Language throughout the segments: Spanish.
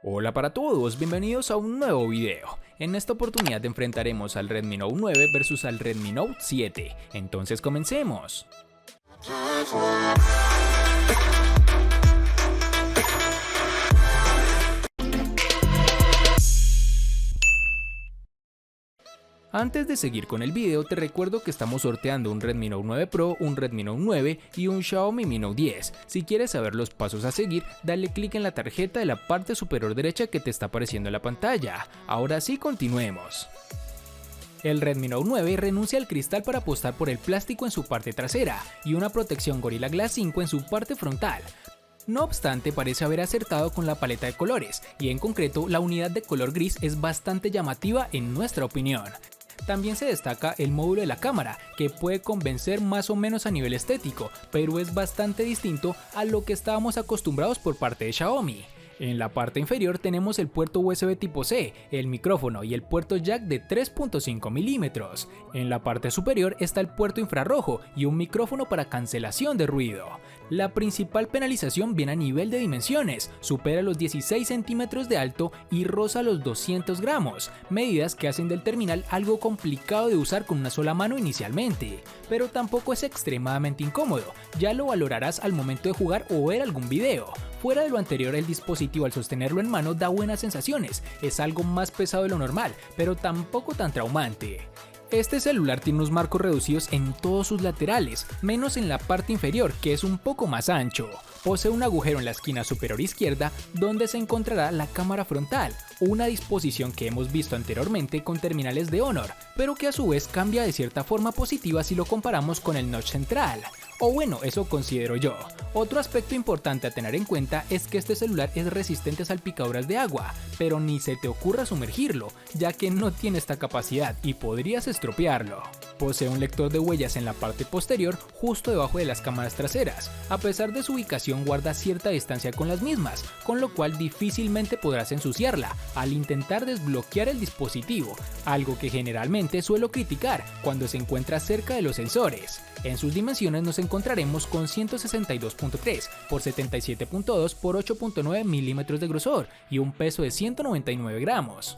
Hola para todos, bienvenidos a un nuevo video. En esta oportunidad enfrentaremos al Redmi Note 9 versus al Redmi Note 7. Entonces comencemos. Antes de seguir con el video, te recuerdo que estamos sorteando un Redmi Note 9 Pro, un Redmi Note 9 y un Xiaomi Mi Note 10. Si quieres saber los pasos a seguir, dale clic en la tarjeta de la parte superior derecha que te está apareciendo en la pantalla. Ahora sí, continuemos. El Redmi Note 9 renuncia al cristal para apostar por el plástico en su parte trasera y una protección Gorilla Glass 5 en su parte frontal. No obstante, parece haber acertado con la paleta de colores, y en concreto la unidad de color gris es bastante llamativa en nuestra opinión. También se destaca el módulo de la cámara, que puede convencer más o menos a nivel estético, pero es bastante distinto a lo que estábamos acostumbrados por parte de Xiaomi. En la parte inferior tenemos el puerto USB tipo C, el micrófono y el puerto jack de 3.5 mm. En la parte superior está el puerto infrarrojo y un micrófono para cancelación de ruido. La principal penalización viene a nivel de dimensiones, supera los 16 centímetros de alto y roza los 200 gramos, medidas que hacen del terminal algo complicado de usar con una sola mano inicialmente, pero tampoco es extremadamente incómodo, ya lo valorarás al momento de jugar o ver algún video. Fuera de lo anterior, el dispositivo al sostenerlo en mano da buenas sensaciones, es algo más pesado de lo normal, pero tampoco tan traumante. Este celular tiene unos marcos reducidos en todos sus laterales, menos en la parte inferior, que es un poco más ancho. Posee un agujero en la esquina superior izquierda donde se encontrará la cámara frontal, una disposición que hemos visto anteriormente con terminales de Honor, pero que a su vez cambia de cierta forma positiva si lo comparamos con el notch central. O bueno, eso considero yo. Otro aspecto importante a tener en cuenta es que este celular es resistente a salpicaduras de agua, pero ni se te ocurra sumergirlo, ya que no tiene esta capacidad y podrías estropearlo. Posee un lector de huellas en la parte posterior, justo debajo de las cámaras traseras. A pesar de su ubicación, guarda cierta distancia con las mismas, con lo cual difícilmente podrás ensuciarla al intentar desbloquear el dispositivo, algo que generalmente suelo criticar cuando se encuentra cerca de los sensores. En sus dimensiones nos encontraremos con 162.3 por 77.2 por 8.9 milímetros de grosor y un peso de 199 gramos.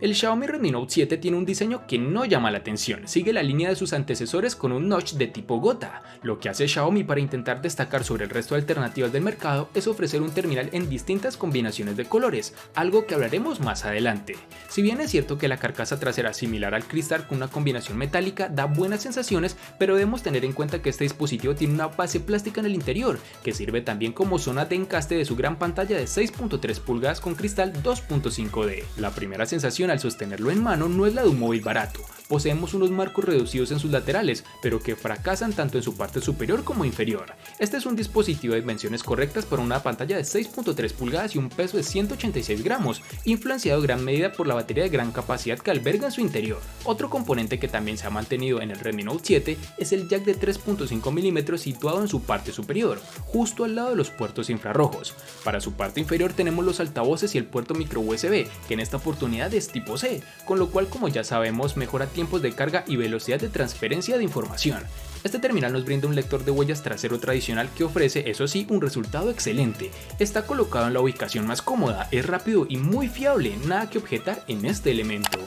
El Xiaomi Redmi Note 7 tiene un diseño que no llama la atención, sigue la línea de sus antecesores con un notch de tipo gota. Lo que hace Xiaomi para intentar destacar sobre el resto de alternativas del mercado es ofrecer un terminal en distintas combinaciones de colores, algo que hablaremos más adelante. Si bien es cierto que la carcasa trasera similar al cristal con una combinación metálica da buenas sensaciones, pero debemos tener en cuenta que este dispositivo tiene una base plástica en el interior, que sirve también como zona de encaste de su gran pantalla de 6.3 pulgadas con cristal 2.5D. La primera sensación al sostenerlo en mano no es la de un móvil barato. Poseemos unos marcos reducidos en sus laterales, pero que fracasan tanto en su parte superior como inferior. Este es un dispositivo de dimensiones correctas para una pantalla de 6.3 pulgadas y un peso de 186 gramos, influenciado en gran medida por la batería de gran capacidad que alberga en su interior. Otro componente que también se ha mantenido en el Redmi Note 7 es el jack de 3.5 mm situado en su parte superior, justo al lado de los puertos infrarrojos. Para su parte inferior tenemos los altavoces y el puerto micro USB, que en esta oportunidad es tipo C, con lo cual, como ya sabemos, mejora tiempos de carga y velocidad de transferencia de información. Este terminal nos brinda un lector de huellas trasero tradicional que ofrece, eso sí, un resultado excelente. Está colocado en la ubicación más cómoda, es rápido y muy fiable, nada que objetar en este elemento.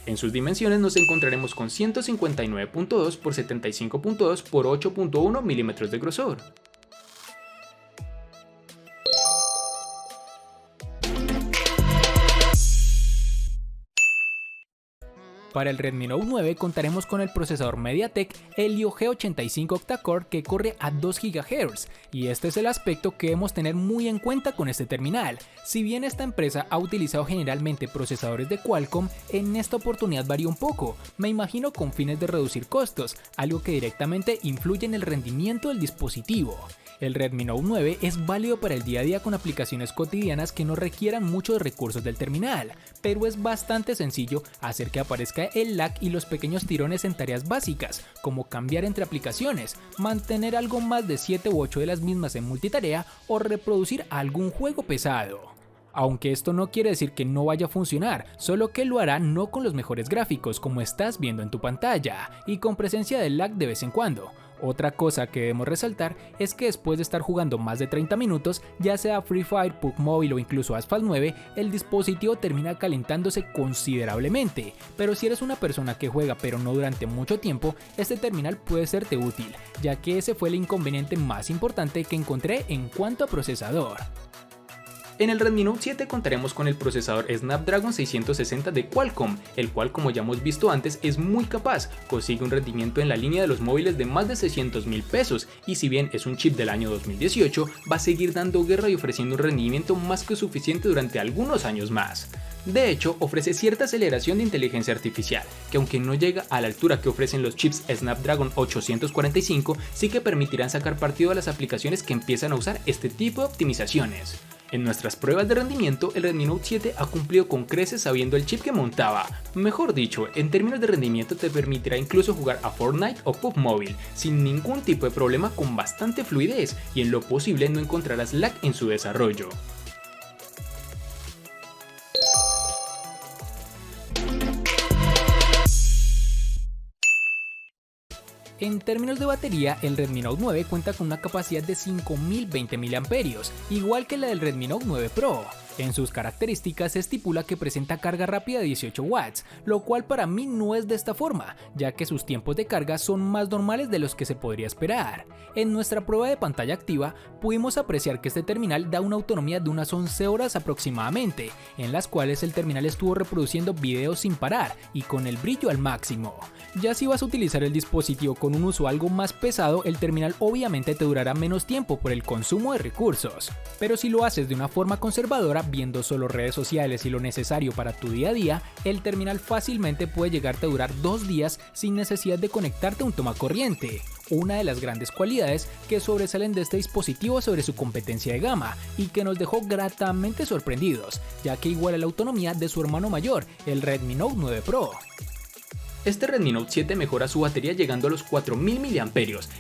En sus dimensiones nos encontraremos con 159.2 por 75.2 por 8.1 milímetros de grosor. Para el Redmi Note 9 contaremos con el procesador MediaTek Helio G85 octa-core que corre a 2 GHz, y este es el aspecto que debemos tener muy en cuenta con este terminal. Si bien esta empresa ha utilizado generalmente procesadores de Qualcomm, en esta oportunidad varía un poco, me imagino con fines de reducir costos, algo que directamente influye en el rendimiento del dispositivo. El Redmi Note 9 es válido para el día a día con aplicaciones cotidianas que no requieran mucho de recursos del terminal, pero es bastante sencillo hacer que aparezca el lag y los pequeños tirones en tareas básicas, como cambiar entre aplicaciones, mantener algo más de 7 u 8 de las mismas en multitarea o reproducir algún juego pesado. Aunque esto no quiere decir que no vaya a funcionar, solo que lo hará no con los mejores gráficos como estás viendo en tu pantalla y con presencia de lag de vez en cuando. Otra cosa que debemos resaltar es que después de estar jugando más de 30 minutos, ya sea Free Fire, PUBG Mobile o incluso Asphalt 9, el dispositivo termina calentándose considerablemente, pero si eres una persona que juega pero no durante mucho tiempo, este terminal puede serte útil, ya que ese fue el inconveniente más importante que encontré en cuanto a procesador. En el Redmi Note 7 contaremos con el procesador Snapdragon 660 de Qualcomm, el cual, como ya hemos visto antes, es muy capaz, consigue un rendimiento en la línea de los móviles de más de 600.000 pesos y si bien es un chip del año 2018, va a seguir dando guerra y ofreciendo un rendimiento más que suficiente durante algunos años más. De hecho, ofrece cierta aceleración de inteligencia artificial, que aunque no llega a la altura que ofrecen los chips Snapdragon 845, sí que permitirán sacar partido a las aplicaciones que empiezan a usar este tipo de optimizaciones. En nuestras pruebas de rendimiento, el Redmi Note 7 ha cumplido con creces sabiendo el chip que montaba. Mejor dicho, en términos de rendimiento te permitirá incluso jugar a Fortnite o PUBG Mobile sin ningún tipo de problema, con bastante fluidez, y en lo posible no encontrarás lag en su desarrollo. En términos de batería, el Redmi Note 9 cuenta con una capacidad de 5020 mAh, igual que la del Redmi Note 9 Pro. En sus características se estipula que presenta carga rápida de 18 watts, lo cual para mí no es de esta forma, ya que sus tiempos de carga son más normales de los que se podría esperar. En nuestra prueba de pantalla activa pudimos apreciar que este terminal da una autonomía de unas 11 horas aproximadamente, en las cuales el terminal estuvo reproduciendo videos sin parar y con el brillo al máximo. Ya si vas a utilizar el dispositivo con un uso algo más pesado, el terminal obviamente te durará menos tiempo por el consumo de recursos, pero si lo haces de una forma conservadora, viendo solo redes sociales y lo necesario para tu día a día, el terminal fácilmente puede llegarte a durar 2 días sin necesidad de conectarte a un tomacorriente. Una de las grandes cualidades que sobresalen de este dispositivo sobre su competencia de gama y que nos dejó gratamente sorprendidos, ya que iguala la autonomía de su hermano mayor, el Redmi Note 9 Pro. Este Redmi Note 7 mejora su batería llegando a los 4000 mAh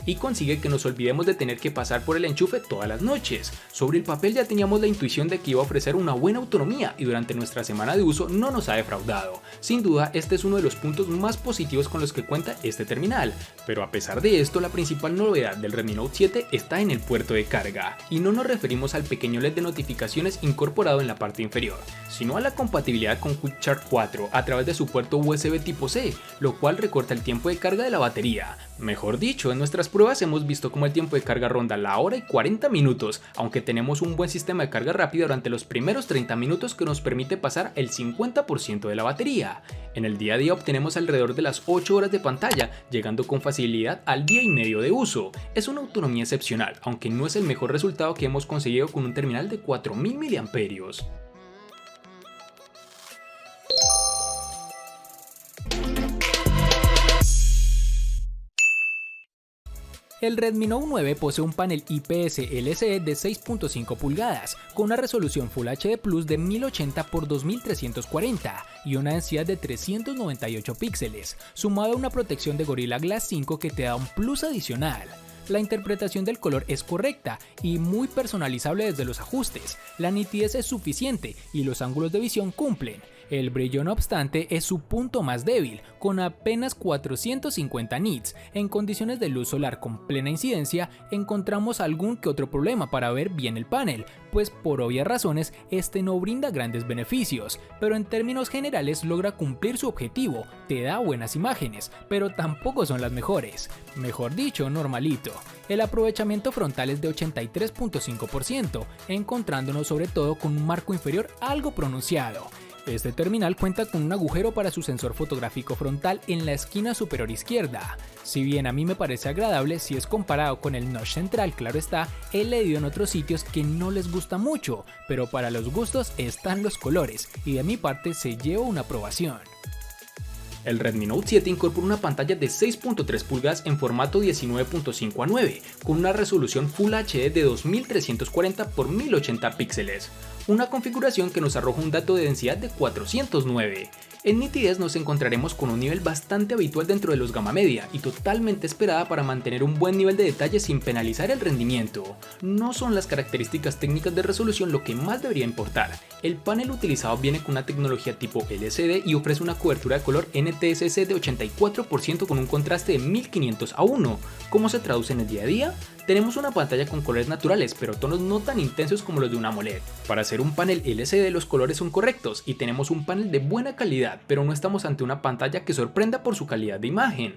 y consigue que nos olvidemos de tener que pasar por el enchufe todas las noches. Sobre el papel ya teníamos la intuición de que iba a ofrecer una buena autonomía y durante nuestra semana de uso no nos ha defraudado. Sin duda, este es uno de los puntos más positivos con los que cuenta este terminal, pero a pesar de esto, la principal novedad del Redmi Note 7 está en el puerto de carga, y no nos referimos al pequeño LED de notificaciones incorporado en la parte inferior, sino a la compatibilidad con Quick Charge 4 a través de su puerto USB tipo C, lo cual recorta el tiempo de carga de la batería. Mejor dicho, en nuestras pruebas hemos visto cómo el tiempo de carga ronda la hora y 40 minutos, aunque tenemos un buen sistema de carga rápida durante los primeros 30 minutos que nos permite pasar el 50% de la batería. En el día a día obtenemos alrededor de las 8 horas de pantalla, llegando con facilidad al día y medio de uso. Es una autonomía excepcional, aunque no es el mejor resultado que hemos conseguido con un terminal de 4000 mAh. El Redmi Note 9 posee un panel IPS LCD de 6.5 pulgadas, con una resolución Full HD Plus de 1080 x 2340 y una densidad de 398 píxeles, sumado a una protección de Gorilla Glass 5 que te da un plus adicional. La interpretación del color es correcta y muy personalizable desde los ajustes, la nitidez es suficiente y los ángulos de visión cumplen. El brillo, no obstante, es su punto más débil, con apenas 450 nits. En condiciones de luz solar con plena incidencia, encontramos algún que otro problema para ver bien el panel, pues por obvias razones este no brinda grandes beneficios, pero en términos generales logra cumplir su objetivo, te da buenas imágenes, pero tampoco son las mejores. Mejor dicho, normalito. El aprovechamiento frontal es de 83.5%, encontrándonos sobre todo con un marco inferior algo pronunciado. Este terminal cuenta con un agujero para su sensor fotográfico frontal en la esquina superior izquierda. Si bien a mí me parece agradable si es comparado con el notch central, claro está, he leído en otros sitios que no les gusta mucho, pero para los gustos están los colores y de mi parte se lleva una aprobación. El Redmi Note 7 incorpora una pantalla de 6.3 pulgadas en formato 19.5:9, con una resolución Full HD de 2340 x 1080 píxeles, una configuración que nos arroja un dato de densidad de 409. En nitidez nos encontraremos con un nivel bastante habitual dentro de los gama media y totalmente esperada para mantener un buen nivel de detalle sin penalizar el rendimiento. No son las características técnicas de resolución lo que más debería importar, El panel utilizado viene con una tecnología tipo LCD y ofrece una cobertura de color NTSC de 84% con un contraste de 1500:1. ¿Cómo se traduce en el día a día? Tenemos una pantalla con colores naturales, pero tonos no tan intensos como los de una AMOLED. Para hacer un panel LCD los colores son correctos y tenemos un panel de buena calidad, pero no estamos ante una pantalla que sorprenda por su calidad de imagen.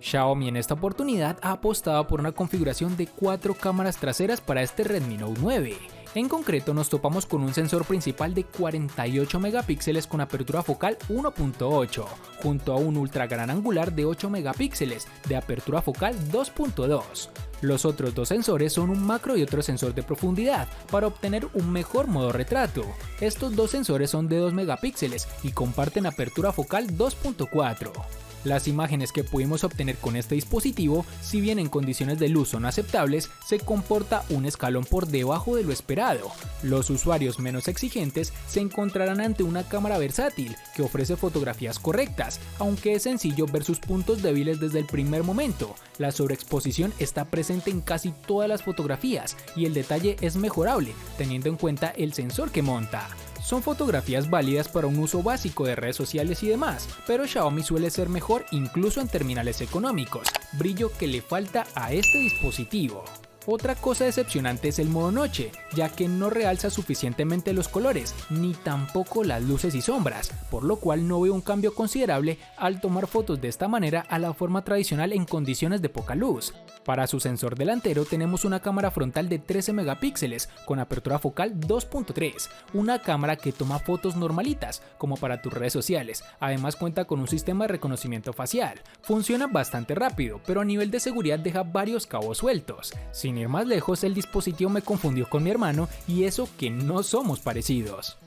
Xiaomi en esta oportunidad ha apostado por una configuración de 4 cámaras traseras para este Redmi Note 9. En concreto nos topamos con un sensor principal de 48 megapíxeles con apertura focal 1.8, junto a un ultra gran angular de 8 megapíxeles de apertura focal 2.2. Los otros dos sensores son un macro y otro sensor de profundidad para obtener un mejor modo retrato. Estos dos sensores son de 2 megapíxeles y comparten apertura focal 2.4. Las imágenes que pudimos obtener con este dispositivo, si bien en condiciones de luz son aceptables, se comporta un escalón por debajo de lo esperado. Los usuarios menos exigentes se encontrarán ante una cámara versátil que ofrece fotografías correctas, aunque es sencillo ver sus puntos débiles desde el primer momento. La sobreexposición está presente en casi todas las fotografías y el detalle es mejorable teniendo en cuenta el sensor que monta. Son fotografías válidas para un uso básico de redes sociales y demás, pero Xiaomi suele ser mejor incluso en terminales económicos, brillo que le falta a este dispositivo. Otra cosa decepcionante es el modo noche, ya que no realza suficientemente los colores, ni tampoco las luces y sombras, por lo cual no veo un cambio considerable al tomar fotos de esta manera a la forma tradicional en condiciones de poca luz. Para su sensor delantero tenemos una cámara frontal de 13 megapíxeles con apertura focal 2.3, una cámara que toma fotos normalitas como para tus redes sociales, además cuenta con un sistema de reconocimiento facial, funciona bastante rápido, pero a nivel de seguridad deja varios cabos sueltos. Sin ir más lejos, el dispositivo me confundió con mi hermano y eso que no somos parecidos.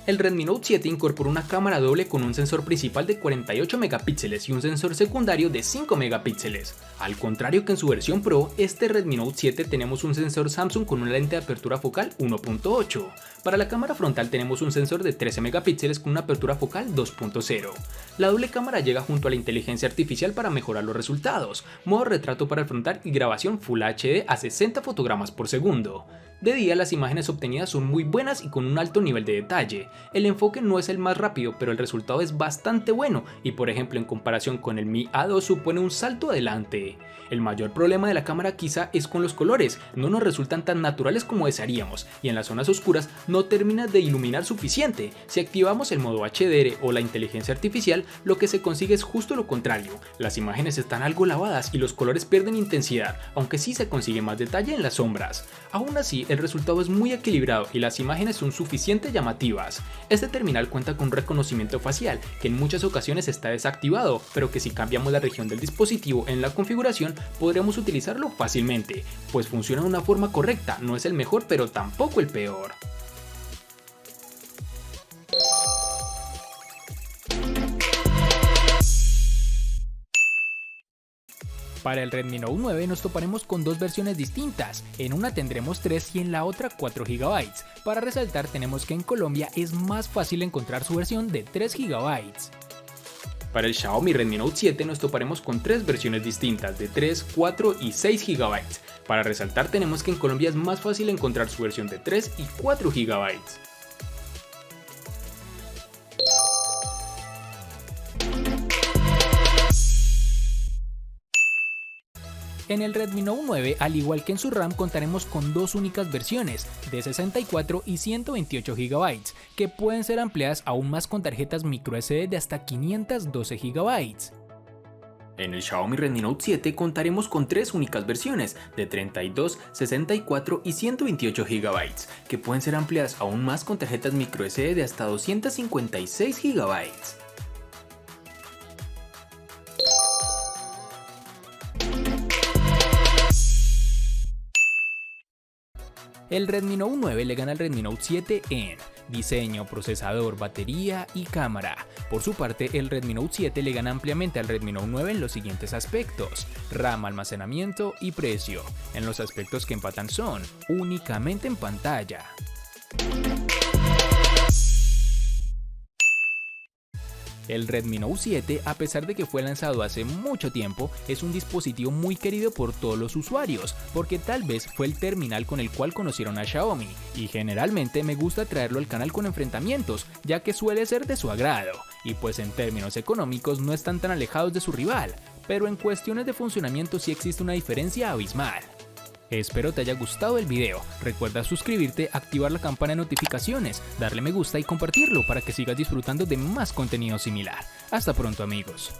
El Redmi Note 7 incorpora una cámara doble con un sensor principal de 48 megapíxeles y un sensor secundario de 5 megapíxeles. Al contrario que en su versión Pro, este Redmi Note 7 tenemos un sensor Samsung con una lente de apertura focal 1.8. Para la cámara frontal tenemos un sensor de 13 megapíxeles con una apertura focal 2.0. La doble cámara llega junto a la inteligencia artificial para mejorar los resultados, modo retrato para el frontal y grabación Full HD a 60 fotogramas por segundo. De día las imágenes obtenidas son muy buenas y con un alto nivel de detalle. El enfoque no es el más rápido, pero el resultado es bastante bueno y por ejemplo en comparación con el Mi A2 supone un salto adelante. El mayor problema de la cámara quizá es con los colores, no nos resultan tan naturales como desearíamos y en las zonas oscuras no termina de iluminar suficiente. Si activamos el modo HDR o la inteligencia artificial, lo que se consigue es justo lo contrario, las imágenes están algo lavadas y los colores pierden intensidad, aunque sí se consigue más detalle en las sombras. Aún así, el resultado es muy equilibrado y las imágenes son suficientemente llamativas. Este terminal cuenta con reconocimiento facial, que en muchas ocasiones está desactivado, pero que si cambiamos la región del dispositivo en la configuración, podremos utilizarlo fácilmente, pues funciona de una forma correcta, no es el mejor pero tampoco el peor. Para el Redmi Note 9 nos toparemos con dos versiones distintas, en una tendremos 3 y en la otra 4 GB. Para resaltar tenemos que en Colombia es más fácil encontrar su versión de 3 GB. Para el Xiaomi Redmi Note 7 nos toparemos con 3 versiones distintas de 3, 4 y 6 GB. Para resaltar tenemos que en Colombia es más fácil encontrar su versión de 3 y 4 GB. En el Redmi Note 9, al igual que en su RAM, contaremos con dos únicas versiones, de 64 y 128 GB, que pueden ser ampliadas aún más con tarjetas microSD de hasta 512 GB. En el Xiaomi Redmi Note 7 contaremos con tres únicas versiones, de 32, 64 y 128 GB, que pueden ser ampliadas aún más con tarjetas microSD de hasta 256 GB. El Redmi Note 9 le gana al Redmi Note 7 en diseño, procesador, batería y cámara. Por su parte, el Redmi Note 7 le gana ampliamente al Redmi Note 9 en los siguientes aspectos: RAM, almacenamiento y precio. En los aspectos que empatan son únicamente en pantalla. El Redmi Note 7, a pesar de que fue lanzado hace mucho tiempo, es un dispositivo muy querido por todos los usuarios, porque tal vez fue el terminal con el cual conocieron a Xiaomi, y generalmente me gusta traerlo al canal con enfrentamientos, ya que suele ser de su agrado, y pues en términos económicos no están tan alejados de su rival, pero en cuestiones de funcionamiento sí existe una diferencia abismal. Espero te haya gustado el video, recuerda suscribirte, activar la campana de notificaciones, darle me gusta y compartirlo para que sigas disfrutando de más contenido similar. Hasta pronto amigos.